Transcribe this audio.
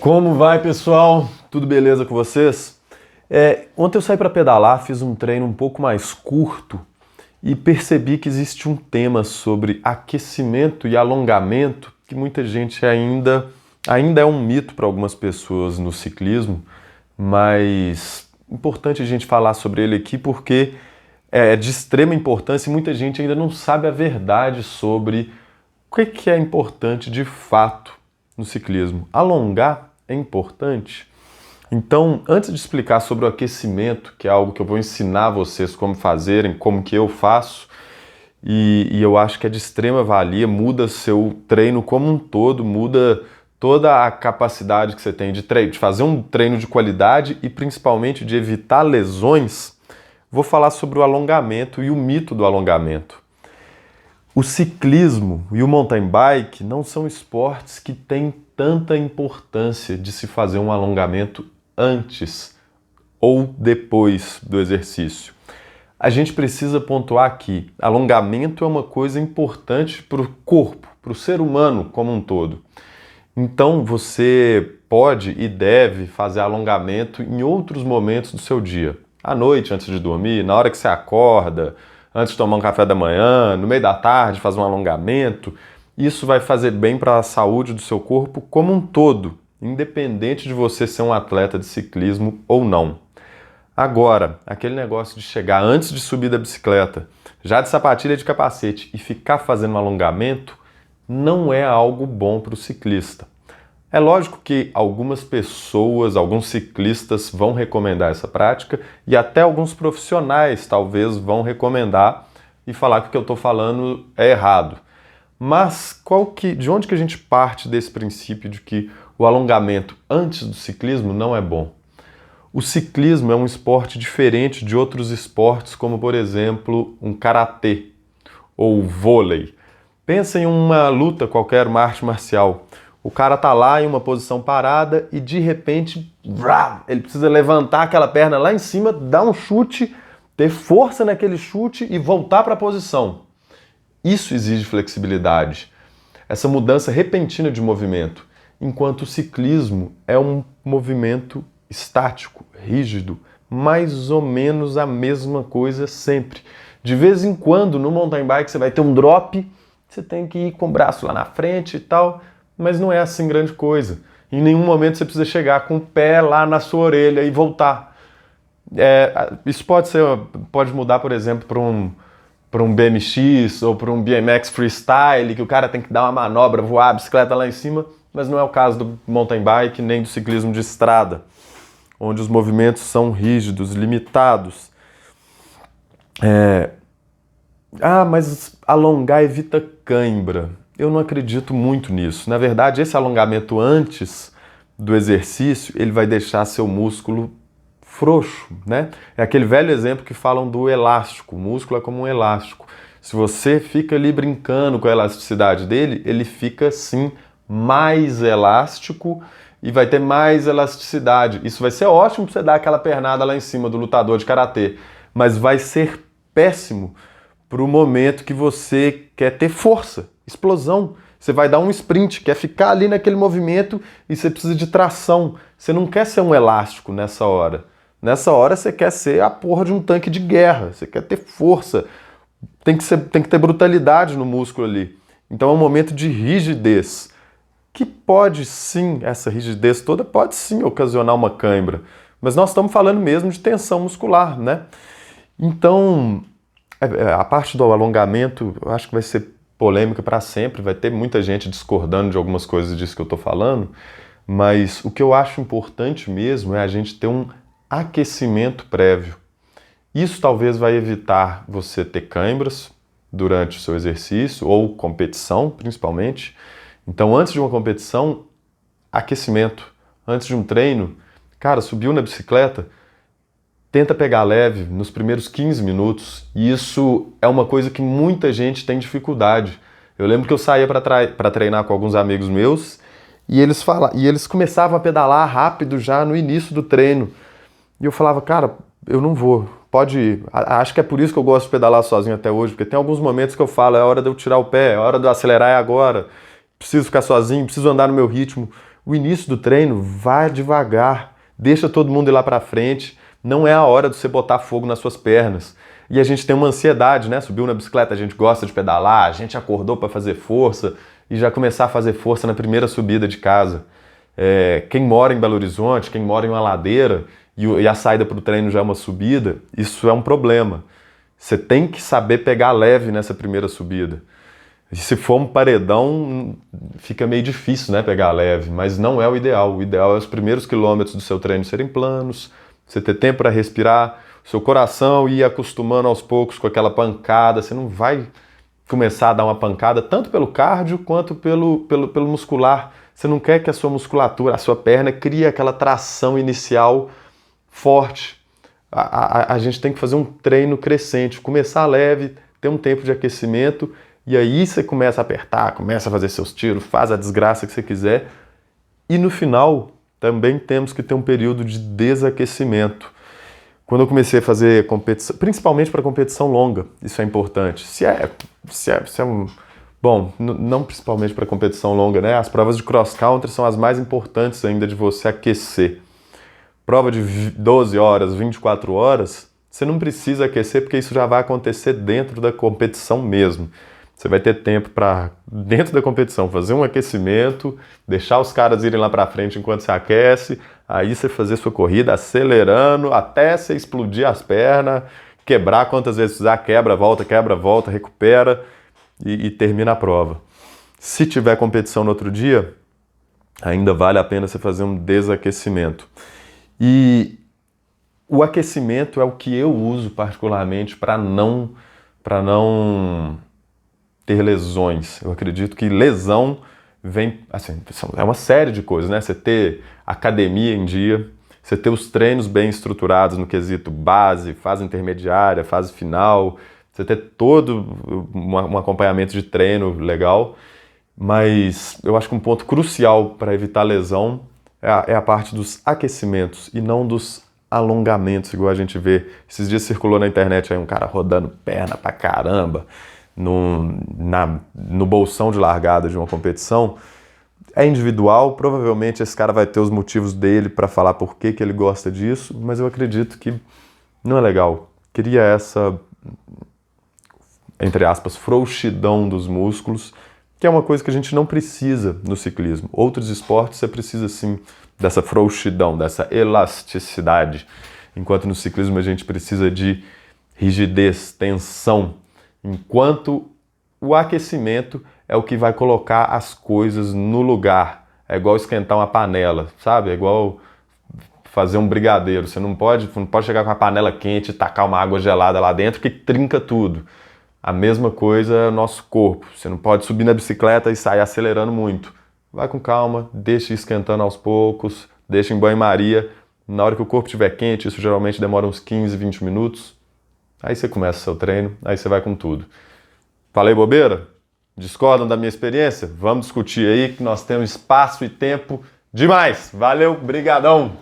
Como vai, pessoal? Tudo beleza com vocês? Ontem eu saí para pedalar, fiz um treino um pouco mais curto e percebi que existe um tema sobre aquecimento e alongamento que muita gente ainda é um mito para algumas pessoas no ciclismo, mas é importante a gente falar sobre ele aqui porque é de extrema importância e muita gente ainda não sabe a verdade sobre o que é importante de fato no ciclismo. Alongar é importante? Então, antes de explicar sobre o aquecimento, que é algo que eu vou ensinar vocês como fazerem, como que eu faço, e eu acho que é de extrema valia, muda seu treino como um todo, muda toda a capacidade que você tem de fazer um treino de qualidade e principalmente de evitar lesões, vou falar sobre o alongamento e o mito do alongamento. O ciclismo e o mountain bike não são esportes que têm tanta importância de se fazer um alongamento antes ou depois do exercício. A gente precisa pontuar aqui, alongamento é uma coisa importante para o corpo, para o ser humano como um todo. Então você pode e deve fazer alongamento em outros momentos do seu dia. À noite, antes de dormir, na hora que você acorda, antes de tomar um café da manhã, no meio da tarde, fazer um alongamento. Isso vai fazer bem para a saúde do seu corpo como um todo, independente de você ser um atleta de ciclismo ou não. Agora, aquele negócio de chegar antes de subir da bicicleta, já de sapatilha e de capacete, e ficar fazendo um alongamento, não é algo bom para o ciclista. É lógico que algumas pessoas, alguns ciclistas vão recomendar essa prática e até alguns profissionais talvez vão recomendar e falar que o que eu estou falando é errado. Mas de onde que a gente parte desse princípio de que o alongamento antes do ciclismo não é bom? O ciclismo é um esporte diferente de outros esportes, como por exemplo um karatê ou vôlei. Pensa em uma luta qualquer, uma arte marcial. O cara tá lá em uma posição parada e de repente ele precisa levantar aquela perna lá em cima, dar um chute, ter força naquele chute e voltar para a posição. Isso exige flexibilidade, essa mudança repentina de movimento, enquanto o ciclismo é um movimento estático, rígido, mais ou menos a mesma coisa sempre. De vez em quando no mountain bike você vai ter um drop, você tem que ir com o braço lá na frente e tal, mas não é assim grande coisa. Em nenhum momento você precisa chegar com o pé lá na sua orelha e voltar. Isso pode mudar, por exemplo, para um BMX ou para um BMX freestyle, que o cara tem que dar uma manobra, voar a bicicleta lá em cima, mas não é o caso do mountain bike nem do ciclismo de estrada, onde os movimentos são rígidos, limitados. Mas alongar evita cãibra. Eu não acredito muito nisso. Na verdade, esse alongamento antes do exercício, ele vai deixar seu músculo frouxo, né? É aquele velho exemplo que falam do elástico. O músculo é como um elástico. Se você fica ali brincando com a elasticidade dele, ele fica, sim, mais elástico e vai ter mais elasticidade. Isso vai ser ótimo para você dar aquela pernada lá em cima do lutador de karatê, mas vai ser péssimo para o momento que você quer ter força, explosão. Você vai dar um sprint, quer ficar ali naquele movimento e você precisa de tração. Você não quer ser um elástico nessa hora. Nessa hora você quer ser a porra de um tanque de guerra. Você quer ter força. Tem que ter brutalidade no músculo ali. Então é um momento de rigidez. Que pode sim, essa rigidez toda pode sim ocasionar uma cãibra. Mas nós estamos falando mesmo de tensão muscular, né? Então, a parte do alongamento, eu acho que vai ser polêmica para sempre, vai ter muita gente discordando de algumas coisas disso que eu estou falando, mas o que eu acho importante mesmo é a gente ter um aquecimento prévio. Isso talvez vai evitar você ter cãibras durante o seu exercício ou competição, principalmente. Então, antes de uma competição, aquecimento. Antes de um treino, cara, subiu na bicicleta, tenta pegar leve nos primeiros 15 minutos. E isso é uma coisa que muita gente tem dificuldade. Eu lembro que eu saía para treinar com alguns amigos meus e eles começavam a pedalar rápido já no início do treino. E eu falava, cara, eu não vou, pode ir. Acho que é por isso que eu gosto de pedalar sozinho até hoje, porque tem alguns momentos que eu falo, é hora de eu tirar o pé, é hora de eu acelerar, é agora. Preciso ficar sozinho, preciso andar no meu ritmo. O início do treino, vai devagar, deixa todo mundo ir lá para frente, não é a hora de você botar fogo nas suas pernas. E a gente tem uma ansiedade, né? Subiu na bicicleta, a gente gosta de pedalar, a gente acordou para fazer força e já começar a fazer força na primeira subida de casa. Quem mora em Belo Horizonte, quem mora em uma ladeira e a saída para o treino já é uma subida, isso é um problema. Você tem que saber pegar leve nessa primeira subida. E se for um paredão, fica meio difícil, né, pegar leve, mas não é o ideal. O ideal é os primeiros quilômetros do seu treino serem planos, você ter tempo para respirar, seu coração ir acostumando aos poucos com aquela pancada. Você não vai começar a dar uma pancada tanto pelo cardio quanto pelo muscular. Você não quer que a sua musculatura, a sua perna, crie aquela tração inicial forte. A gente tem que fazer um treino crescente, começar leve, ter um tempo de aquecimento e aí você começa a apertar, começa a fazer seus tiros, faz a desgraça que você quiser. E no final também temos que ter um período de desaquecimento. Quando eu comecei a fazer competição, principalmente para competição longa, isso é importante. Bom, não principalmente para competição longa, né? As provas de cross-country são as mais importantes ainda de você aquecer. Prova de 12 horas, 24 horas, você não precisa aquecer porque isso já vai acontecer dentro da competição mesmo. Você vai ter tempo para, dentro da competição, fazer um aquecimento, deixar os caras irem lá para frente enquanto você aquece, aí você fazer sua corrida acelerando até você explodir as pernas, quebrar quantas vezes precisar, quebra, volta, recupera e termina a prova. Se tiver competição no outro dia, ainda vale a pena você fazer um desaquecimento. E o aquecimento é o que eu uso particularmente para não ter lesões. Eu acredito que lesão vem, assim, é uma série de coisas, né? Você ter academia em dia, você ter os treinos bem estruturados no quesito base, fase intermediária, fase final, você ter todo um acompanhamento de treino legal, mas eu acho que um ponto crucial para evitar lesão é a parte dos aquecimentos e não dos alongamentos, igual a gente vê. Esses dias circulou na internet aí um cara rodando perna pra caramba no bolsão de largada de uma competição. É individual, provavelmente esse cara vai ter os motivos dele para falar por que ele gosta disso, mas eu acredito que não é legal. Cria essa, entre aspas, frouxidão dos músculos, que é uma coisa que a gente não precisa no ciclismo. Outros esportes você precisa sim dessa frouxidão, dessa elasticidade, enquanto no ciclismo a gente precisa de rigidez, tensão, enquanto o aquecimento é o que vai colocar as coisas no lugar. É igual esquentar uma panela, sabe? É igual fazer um brigadeiro. Você não pode chegar com a panela quente e tacar uma água gelada lá dentro que trinca tudo. A mesma coisa é o nosso corpo. Você não pode subir na bicicleta e sair acelerando muito. Vai com calma, deixa ir esquentando aos poucos, deixa em banho-maria. Na hora que o corpo estiver quente, isso geralmente demora uns 15, 20 minutos. Aí você começa o seu treino, aí você vai com tudo. Falei bobeira? Discordam da minha experiência? Vamos discutir aí que nós temos espaço e tempo demais. Valeu, brigadão!